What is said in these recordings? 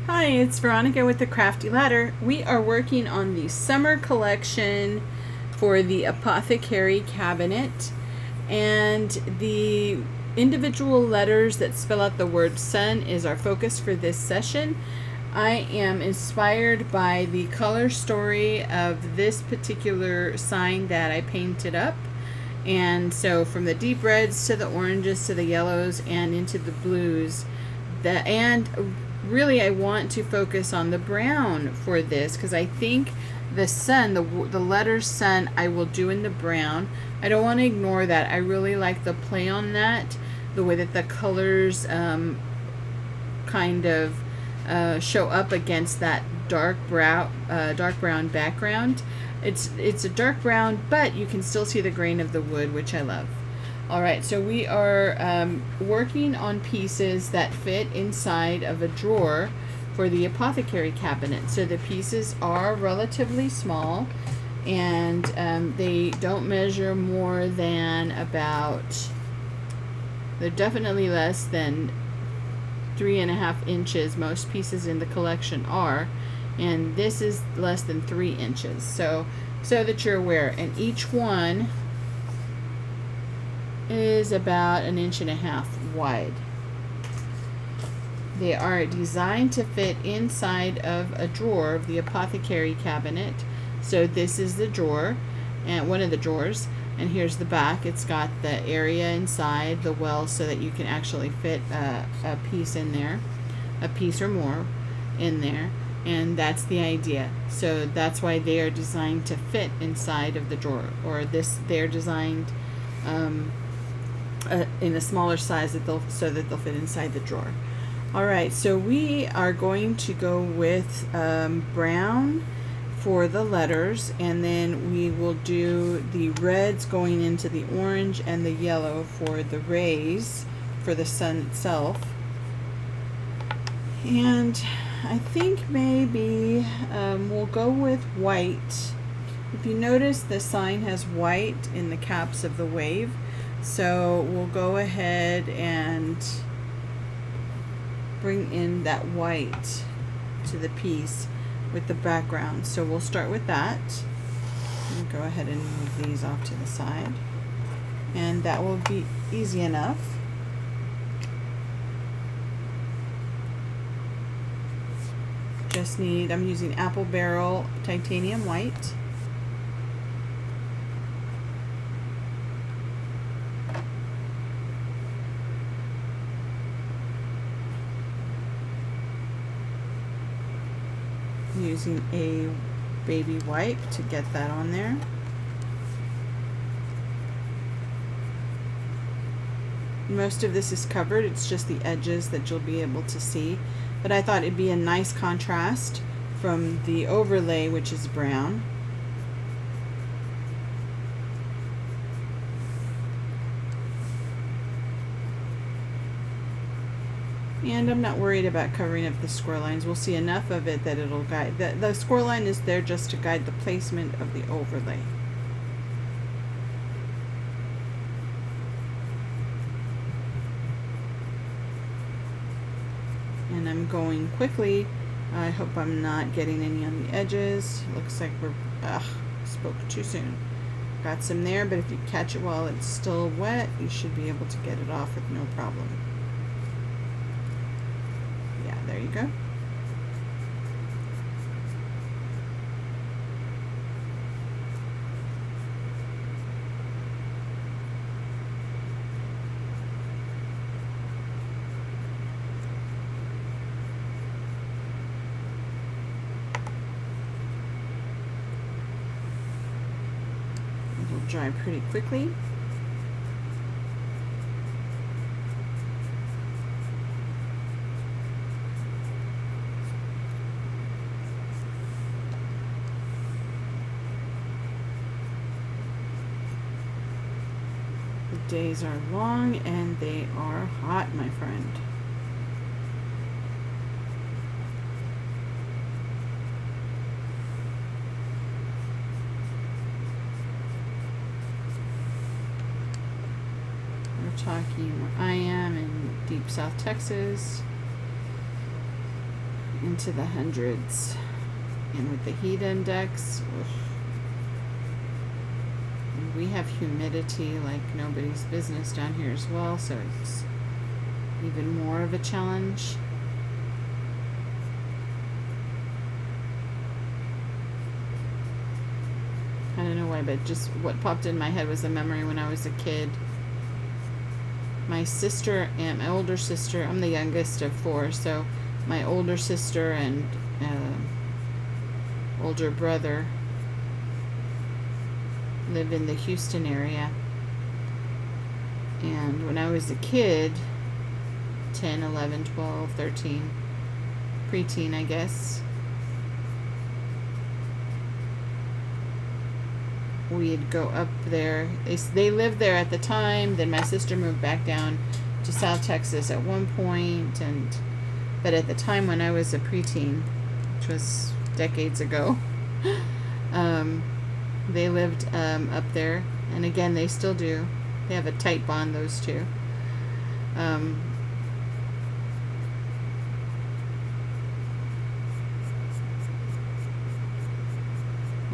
Hi, it's Veronica with the Crafty Ladder. We are working on the summer collection for the Apothecary Cabinet, and the individual letters that spell out the word sun is our focus for this session. I am inspired by the color story of this particular sign that I painted up. And so from the deep reds to the oranges to the yellows and into the blues, and really I want to focus on the brown for this because I think the sun, the letter sun, I will do in the brown. I don't want to ignore that. I really like the play on that, the way that the colors kind of show up against that dark brown background. It's a dark brown, but you can still see the grain of the wood, which I love. All right, so we are working on pieces that fit inside of a drawer for the Apothecary Cabinet. So the pieces are relatively small, and they don't measure more than they're definitely less than 3.5 inches. Most pieces in the collection are, and this is less than 3 inches. So that you're aware, and each one is about 1.5 inches wide. They are designed to fit inside of a drawer of the Apothecary Cabinet. So this is the drawer, and one of the drawers, and here's the back. It's got the area inside the well so that you can actually fit a piece in there, a piece or more in there, and that's the idea. So that's why they are designed to fit inside of the drawer, or they're designed in a smaller size so that they'll fit inside the drawer. All right, so we are going to go with brown for the letters, and then we will do the reds going into the orange and the yellow for the rays for the sun itself. And I think maybe we'll go with white. If you notice, the sign has white in the caps of the wave. So we'll go ahead and bring in that white to the piece with the background. So we'll start with that. And go ahead and move these off to the side. And that will be easy enough. I'm using Apple Barrel Titanium White. Using a baby wipe to get that on there. Most of this is covered, it's just the edges that you'll be able to see, but I thought it'd be a nice contrast from the overlay, which is brown. And I'm not worried about covering up the score lines. We'll see enough of it that it'll guide. The score line is there just to guide the placement of the overlay. And I'm going quickly. I hope I'm not getting any on the edges. Looks like spoke too soon. Got some there, but if you catch it while it's still wet, you should be able to get it off with no problem. There you go. It'll dry pretty quickly. The days are long and they are hot, my friend. We're talking where I am in deep South Texas. into the hundreds. And with the heat index, and we have humidity like nobody's business down here as well, so it's even more of a challenge. I don't know why, but just what popped in my head was a memory when I was a kid. My sister and my older sister, I'm the youngest of 4, so my older sister and older brother live in the Houston area. And when I was a kid, 10, 11, 12, 13, preteen, I guess, we'd go up there. They lived there at the time. Then my sister moved back down to South Texas at one point, but at the time when I was a preteen, which was decades ago, they lived up there, and again they still do. They have a tight bond, those two.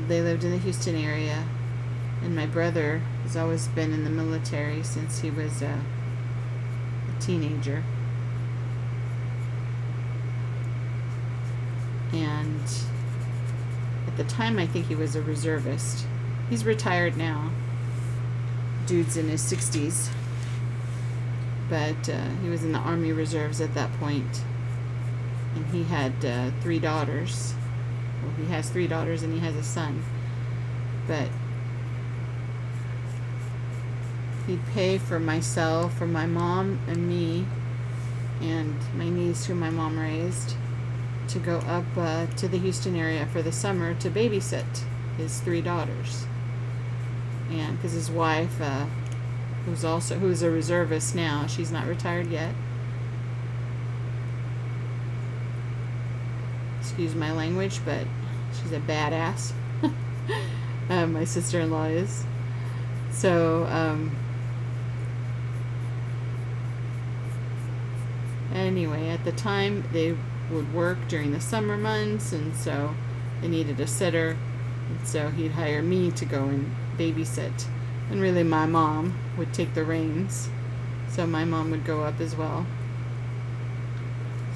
They lived in the Houston area. And my brother has always been in the military since he was a teenager. And at the time, I think he was a reservist. He's retired now. Dude's in his 60s. But he was in the Army Reserves at that point. And he had 3 daughters. Well, he has 3 daughters and he has a son. But he'd pay for myself, for my mom and me, and my niece who my mom raised, to go up to the Houston area for the summer to babysit his 3 daughters. And because his wife, who's a reservist now, she's not retired yet. Excuse my language, but she's a badass. My sister-in-law is. So, anyway, at the time they would work during the summer months, and so they needed a sitter, and so he'd hire me to go and babysit, and really my mom would take the reins, so my mom would go up as well.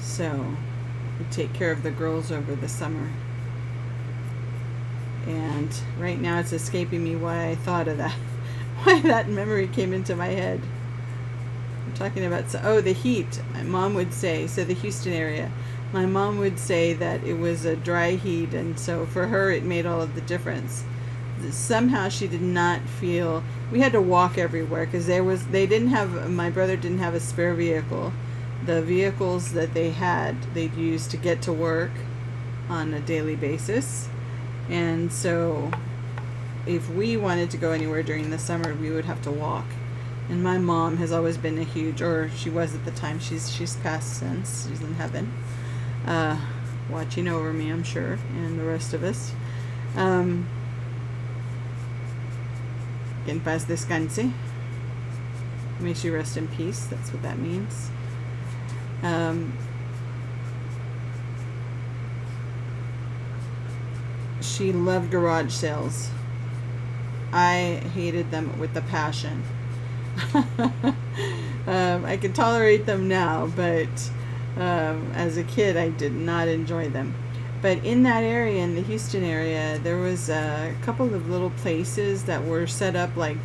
So we'd take care of the girls over the summer. And right now it's escaping me why I thought of that, why that memory came into my head. I'm talking about, the heat. My mom would say, so the Houston area, my mom would say that it was a dry heat, and so for her it made all of the difference. Somehow she did not feel, we had to walk everywhere because my brother didn't have a spare vehicle. The vehicles that they had, they'd use to get to work on a daily basis. And so if we wanted to go anywhere during the summer, we would have to walk. And my mom has always been a huge, or she was at the time, she's passed since, she's in heaven, watching over me, I'm sure, and the rest of us. En paz descanse. May she rest in peace, that's what that means. She loved garage sales. I hated them with a passion. I can tolerate them now, but as a kid I did not enjoy them. But in that area, in the Houston area, there was a couple of little places that were set up like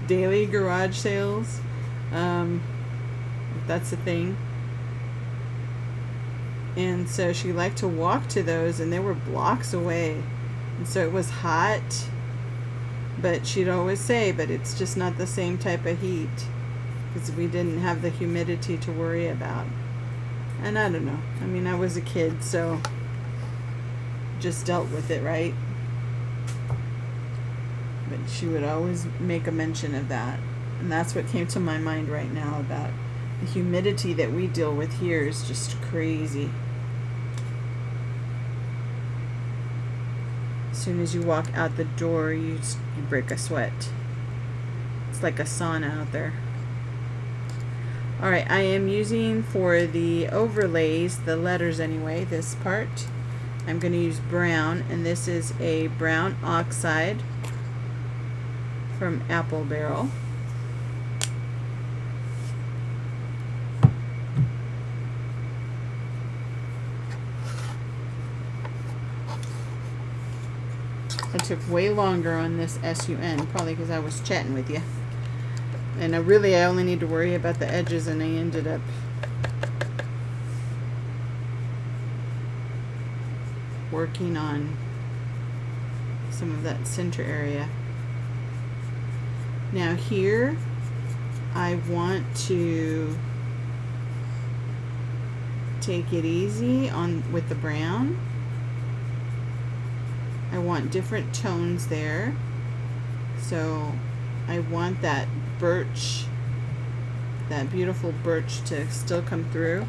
daily garage sales, if that's a thing. And so she liked to walk to those, and they were blocks away, and so it was hot. But she'd always say, but it's just not the same type of heat, because we didn't have the humidity to worry about. And I don't know. I mean, I was a kid, so just dealt with it, right? But she would always make a mention of that. And that's what came to my mind right now about the humidity that we deal with here is just crazy. As soon as you walk out the door, you break a sweat. It's like a sauna out there. Alright, I am using for the overlays, the letters anyway, this part. I'm going to use brown, and this is a brown oxide from Apple Barrel. I took way longer on this SUN, probably because I was chatting with you. And I only need to worry about the edges, and I ended up working on some of that center area. Now here, I want to take it easy with the brown. I want different tones there. So I want that birch, that beautiful birch, to still come through,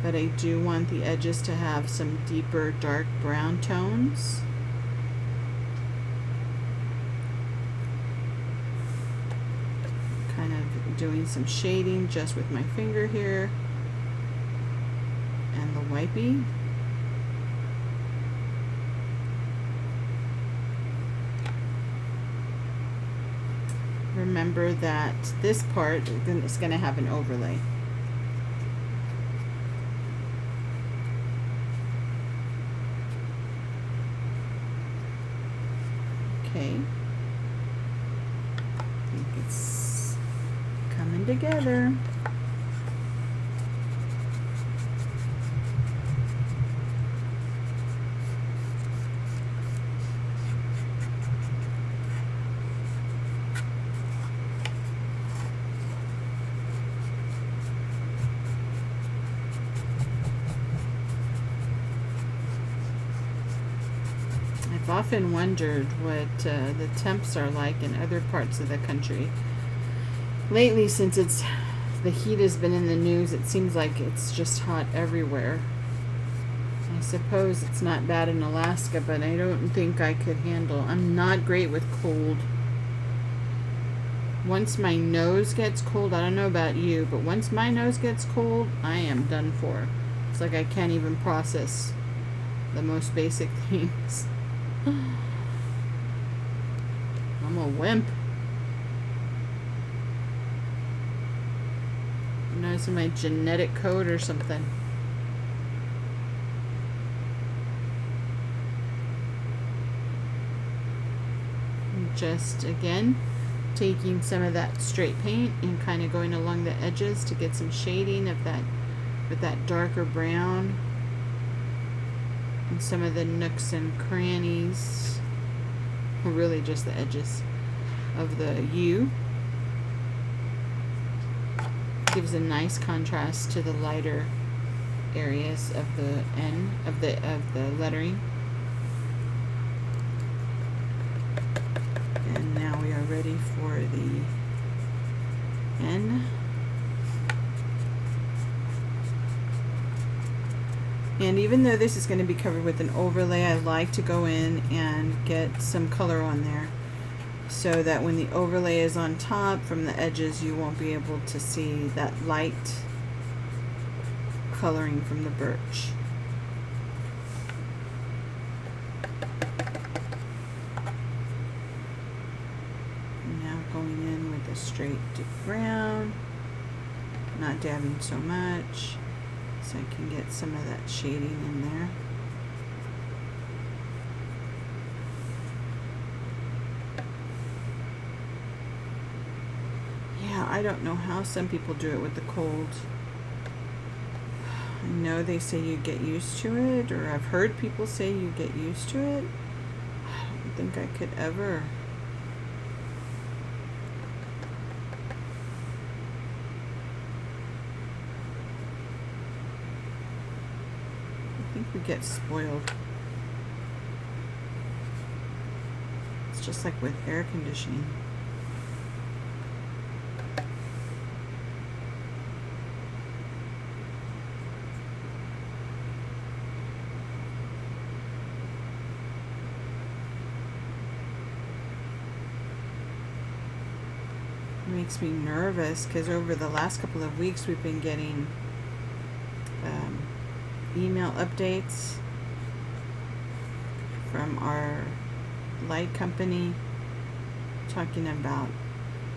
but I do want the edges to have some deeper dark brown tones. Kind of doing some shading just with my finger here and the wipey. Remember that this part is going to have an overlay. Okay. I think it's coming together. I've often wondered what the temps are like in other parts of the country. Lately, since the heat has been in the news, it seems like it's just hot everywhere. I suppose it's not bad in Alaska, but I don't think I could handle. I'm not great with cold. Once my nose gets cold, I don't know about you, but once my nose gets cold, I am done for. It's like I can't even process the most basic things. I'm a wimp. I know it's in my genetic code or something. And just again taking some of that straight paint and kind of going along the edges to get some shading of that with that darker brown. And some of the nooks and crannies, or really just the edges of the U. Gives a nice contrast to the lighter areas of the N of the lettering. And now we are ready for the N. And even though this is going to be covered with an overlay, I like to go in and get some color on there so that when the overlay is on top from the edges, you won't be able to see that light coloring from the birch. Now going in with a straight deep brown, not dabbing so much, so I can get some of that shading in there. Yeah, I don't know how some people do it with the cold. I know they say you get used to it, or I've heard people say you get used to it. I don't think I could ever. I think we get spoiled. It's just like with air conditioning. makes me nervous because over the last couple of weeks we've been getting email updates from our light company talking about,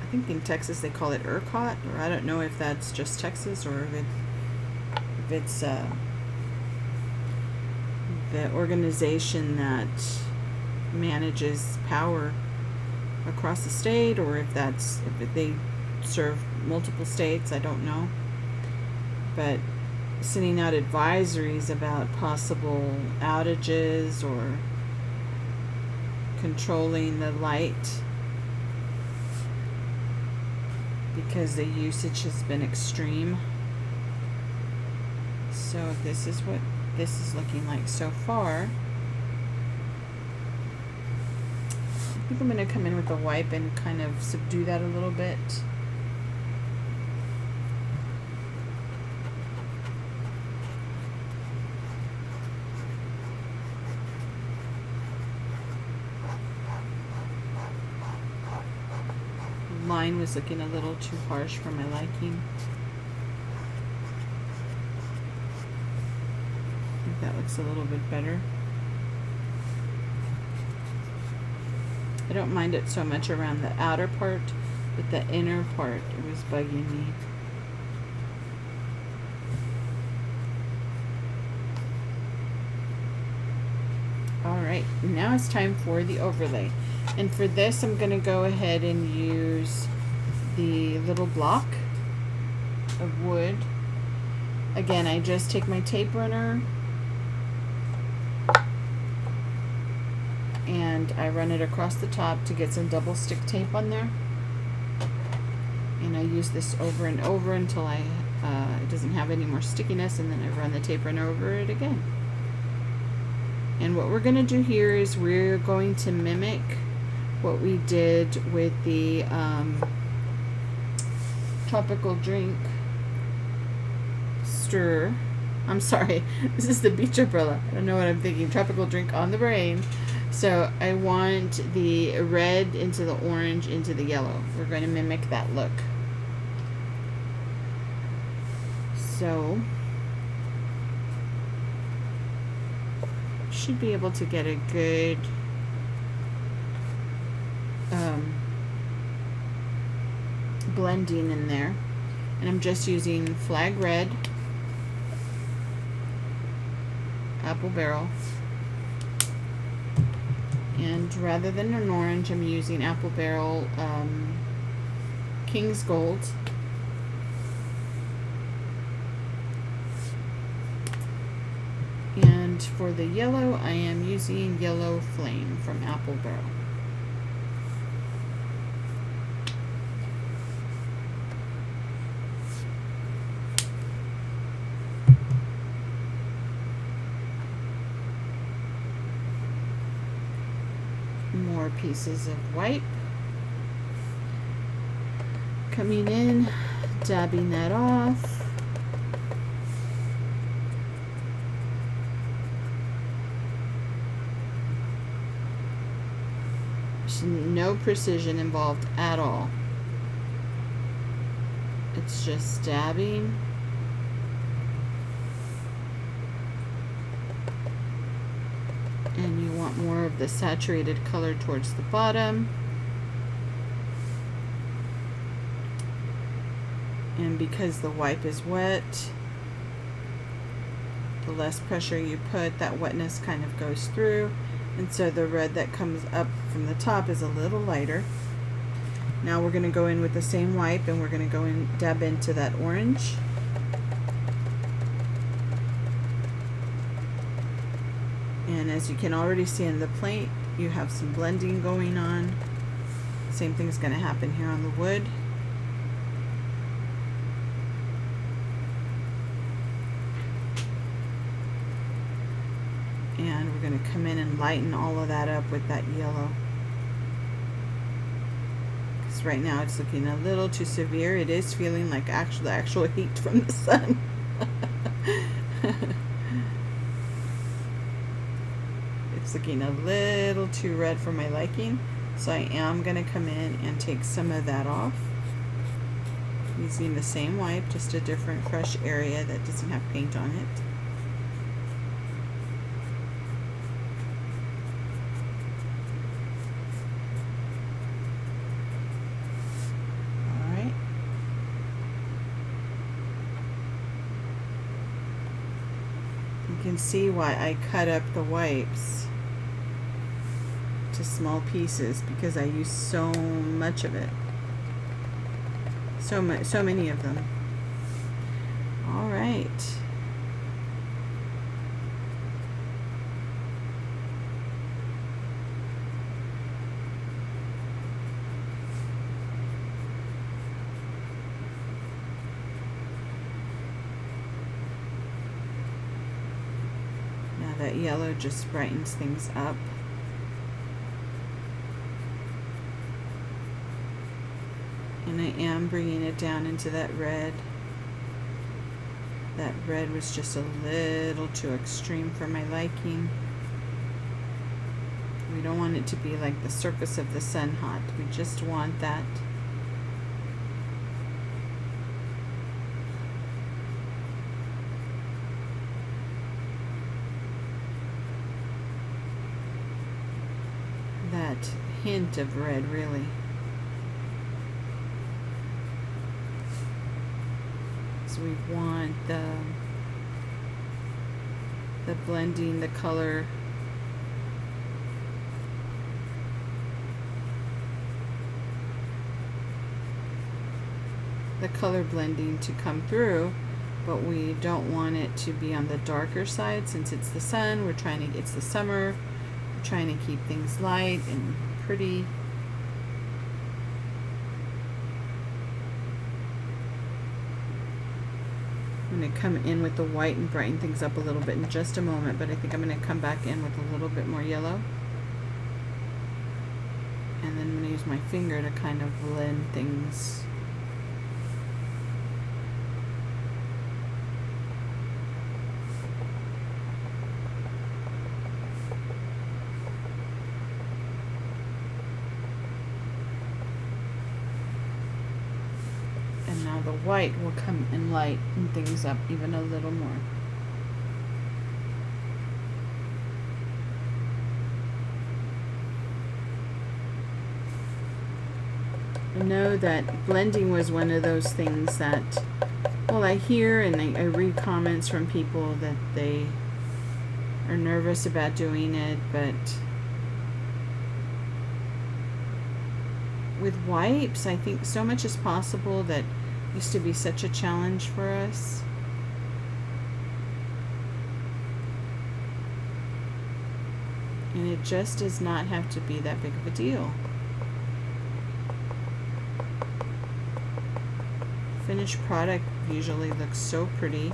I think in Texas they call it ERCOT, or I don't know if that's just Texas or if it's the organization that manages power across the state, or if they serve multiple states, I don't know. But sending out advisories about possible outages or controlling the light because the usage has been extreme. So this is what this is looking like so far. I think I'm going to come in with a wipe and kind of subdue that a little bit. Line was looking a little too harsh for my liking. I think that looks a little bit better. I don't mind it so much around the outer part, but the inner part, it was bugging me. Alright, now it's time for the overlay. And for this, I'm going to go ahead and use the little block of wood. Again, I just take my tape runner and I run it across the top to get some double stick tape on there. And I use this over and over until it doesn't have any more stickiness, and then I run the tape runner over it again. And what we're going to do here is we're going to mimic what we did with the tropical drink stir. I'm sorry, this is the beach umbrella. I don't know what I'm thinking. Tropical drink on the brain. So I want the red into the orange into the yellow. We're going to mimic that look. So should be able to get a good blending in there. And I'm just using flag red, apple barrel, and rather than an orange, I'm using apple barrel King's Gold. And for the yellow, I am using Yellow Flame from Apple Barrel. More pieces of white. Coming in, dabbing that off. No precision involved at all. It's just dabbing. And you want more of the saturated color towards the bottom. And because the wipe is wet, the less pressure you put, that wetness kind of goes through. And so the red that comes up from the top is a little lighter. Now we're going to go in with the same wipe and we're going to go in, dab into that orange. And as you can already see in the plate, you have some blending going on. Same thing's going to happen here on the wood. And we're going to come in and lighten all of that up with that yellow. Because right now it's looking a little too severe. It is feeling like actual heat from the sun. It's looking a little too red for my liking. So I am going to come in and take some of that off. Using the same wipe, just a different fresh area that doesn't have paint on it. Alright. You can see why I cut up the wipes to small pieces, because I use so much of it. So many of them. All right. Now that yellow just brightens things up. And I am bringing it down into that red. That red was just a little too extreme for my liking. We don't want it to be like the Circus of the Sun hot. We just want that hint of red, really. So we want the blending, the color, blending to come through, but we don't want it to be on the darker side. Since it's the sun, it's the summer, we're trying to keep things light and pretty. I'm going to come in with the white and brighten things up a little bit in just a moment, but I think I'm going to come back in with a little bit more yellow. And then I'm going to use my finger to kind of blend things. Now the white will come and lighten things up even a little more. I know that blending was one of those things that, well, I hear and I read comments from people that they are nervous about doing it, but with wipes, I think so much is possible that used to be such a challenge for us. And it just does not have to be that big of a deal. Finished product usually looks so pretty.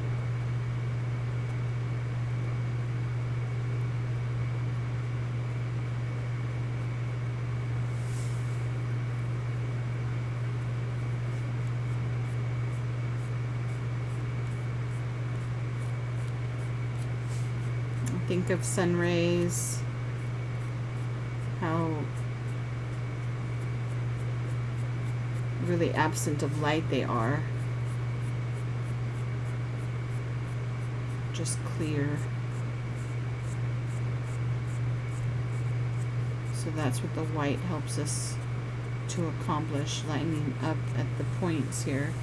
Think of sun rays, how really absent of light they are, just clear. So that's what the white helps us to accomplish, lining up at the points here.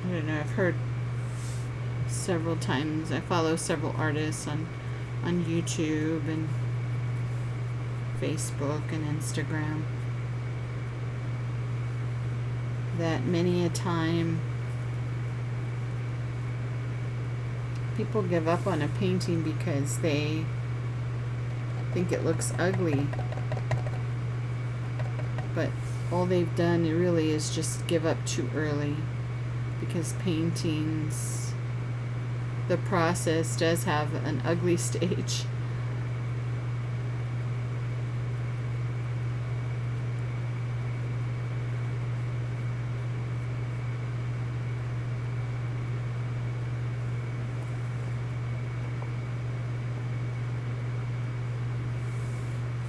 I don't know, I've heard several times, I follow several artists on YouTube and Facebook and Instagram, that many a time people give up on a painting because they think it looks ugly, but all they've done really is just give up too early. Because paintings, the process does have an ugly stage.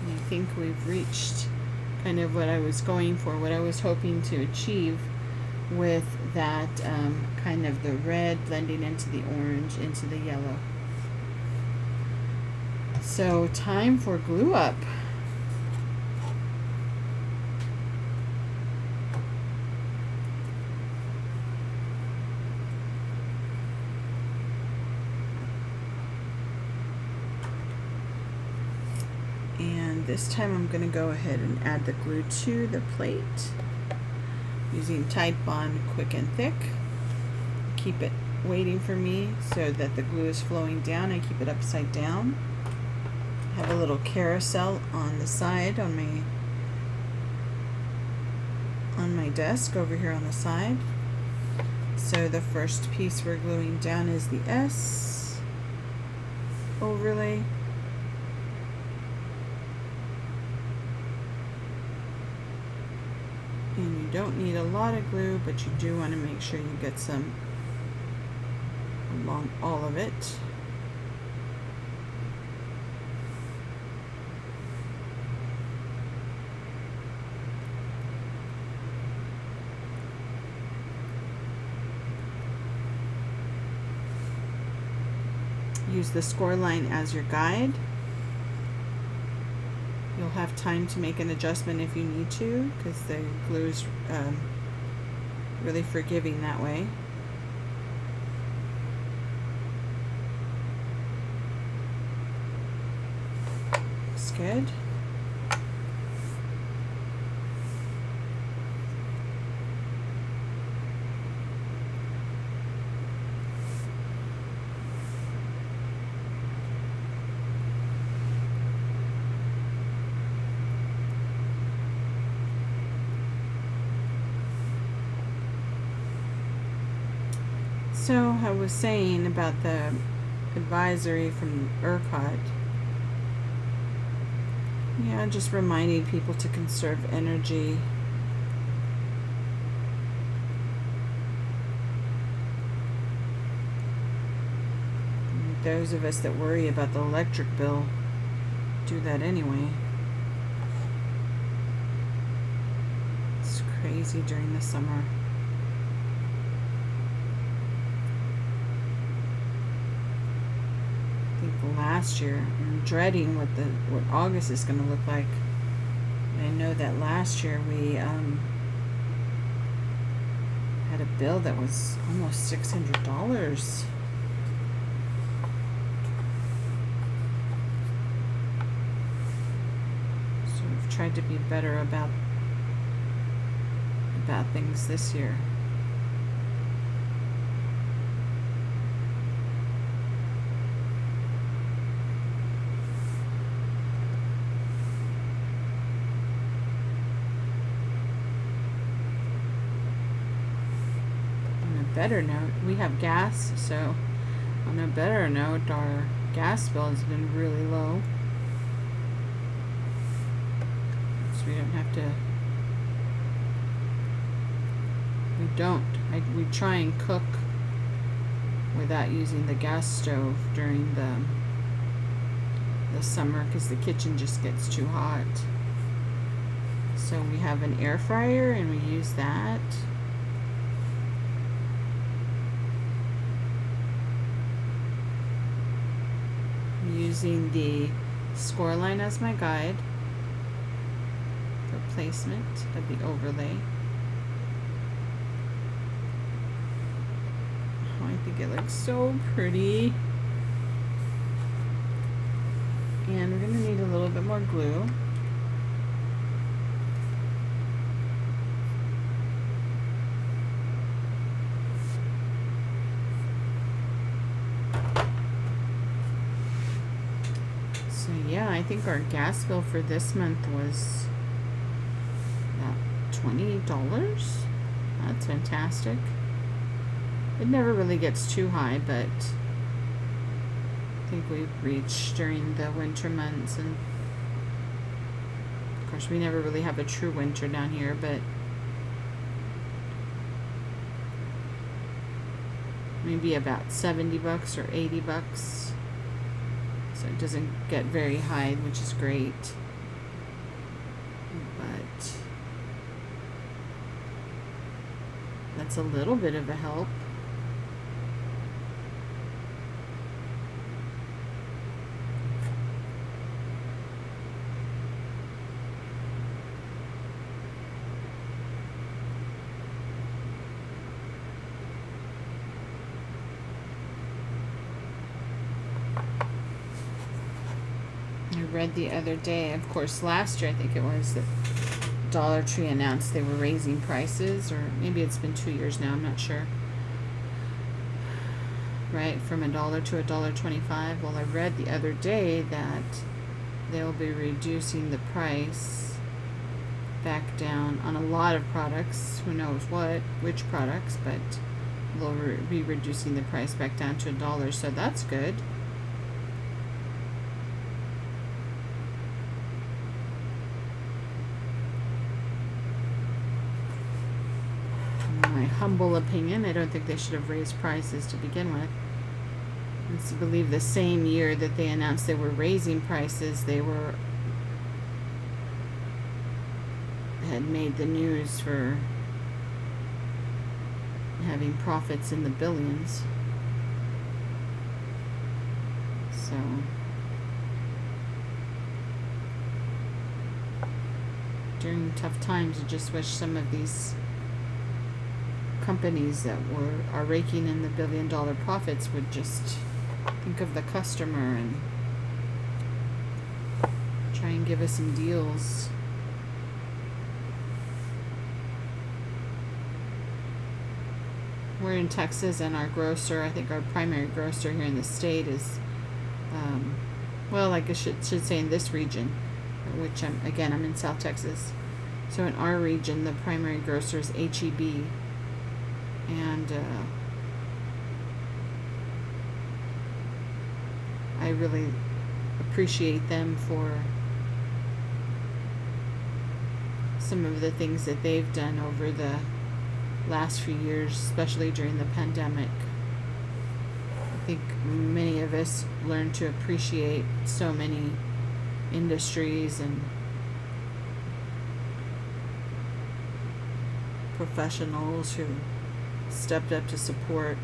I think we've reached kind of what I was going for, what I was hoping to achieve with that kind of the red blending into the orange, into the yellow. So time for glue up. And this time I'm going to go ahead and add the glue to the plate using Tide Bond Quick and Thick. Keep it waiting for me so that the glue is flowing down. I keep it upside down. I have a little carousel on the side on my desk over here on the side. So the first piece we're gluing down is the S overlay. And you don't need a lot of glue, but you do want to make sure you get some along all of it. Use the score line as your guide. You'll have time to make an adjustment if you need to, because the glue is really forgiving that way. Looks good. So I was saying about the advisory from ERCOT. Yeah, just reminding people to conserve energy. And those of us that worry about the electric bill do that anyway. It's crazy during the summer. Last year, I'm dreading what August is going to look like. I know that last year we had a bill that was almost $600. So we've tried to be better about things this year. Better note, we have gas, so on a better note, our gas bill has been really low, so we don't have to, we try and cook without using the gas stove during the summer, because the kitchen just gets too hot. So we have an air fryer and we use that. Using the score line as my guide for placement of the overlay. Oh, I think it looks so pretty. And we're going to need a little bit more glue. Yeah, I think our gas bill for this month was about $20. That's fantastic. It never really gets too high, but think we've reached during the winter months, and of course we never really have a true winter down here, but maybe about $70 or $80, so it doesn't get very high, which is great. But that's a little bit of a help. I read the other day, of course last year I think it was, that Dollar Tree announced they were raising prices, or maybe it's been 2 years now, I'm not sure. Right, from $1 to $1.25. Well, I read the other day that they'll be reducing the price back down on a lot of products. Who knows which products, but they'll be reducing the price back down to $1, so that's good. My humble opinion, I don't think they should have raised prices to begin with. I believe the same year that they announced they were raising prices, they had made the news for having profits in the billions. So during tough times, you just wish some of these companies that are raking in the billion-dollar profits would just think of the customer and try and give us some deals. We're in Texas, and our grocer, I think our primary grocer here in the state is, well, I should say in this region, which I'm in South Texas. So in our region, the primary grocer is H-E-B. And I really appreciate them for some of the things that they've done over the last few years, especially during the pandemic. I think many of us learned to appreciate so many industries and professionals who stepped up to support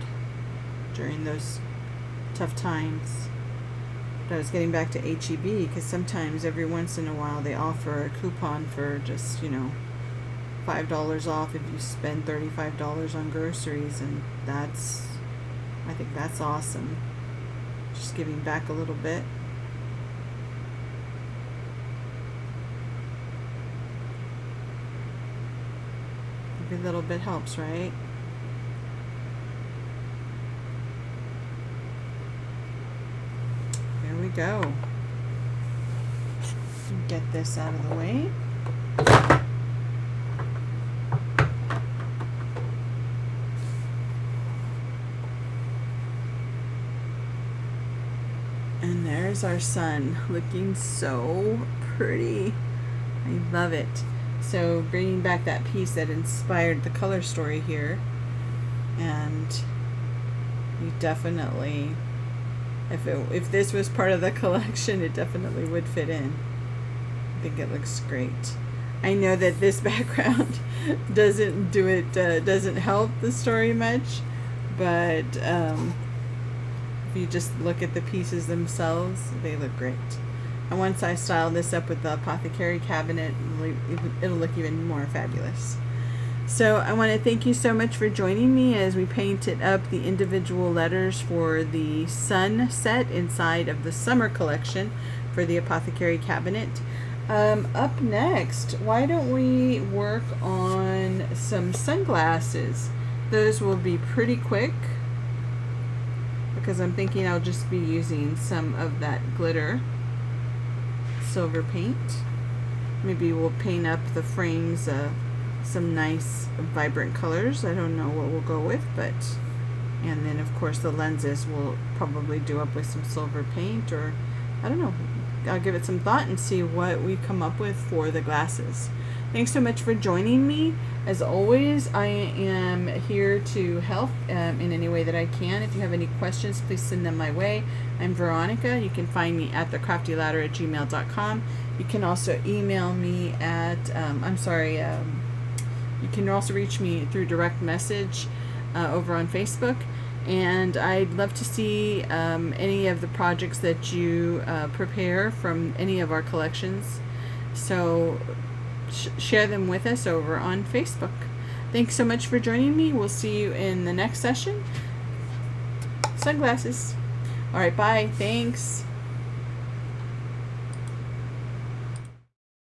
during those tough times. But I was getting back to H-E-B because sometimes every once in a while they offer a coupon for just, $5 off if you spend $35 on groceries, and I think that's awesome. Just giving back a little bit. Every little bit helps, right? Go. Get this out of the way. And there's our sun, looking so pretty. I love it. So bringing back that piece that inspired the color story here, and you definitely, if this was part of the collection, it definitely would fit in. I think it looks great. I know that this background doesn't help the story much, but if you just look at the pieces themselves, they look great. And once I style this up with the Apothecary Cabinet, it'll look even more fabulous. So I want to thank you so much for joining me as we painted up the individual letters for the sun set inside of the summer collection for the Apothecary Cabinet. Up next, why don't we work on some sunglasses? Those will be pretty quick because I'm thinking I'll just be using some of that glitter silver paint. Maybe we'll paint up the frames some nice vibrant colors. I don't know what we'll go with, but And then of course the lenses we'll probably do up with some silver paint, or I don't know. I'll give it some thought and see what we come up with for the glasses. Thanks so much for joining me. As always, I am here to help in any way that I can. If you have any questions, please send them my way. I'm Veronica. You can find me at thecraftyladder@gmail.com. You can also email me at, you can also reach me through direct message over on Facebook. And I'd love to see any of the projects that you prepare from any of our collections. So share them with us over on Facebook. Thanks so much for joining me. We'll see you in the next session. Sunglasses. All right, bye. Thanks.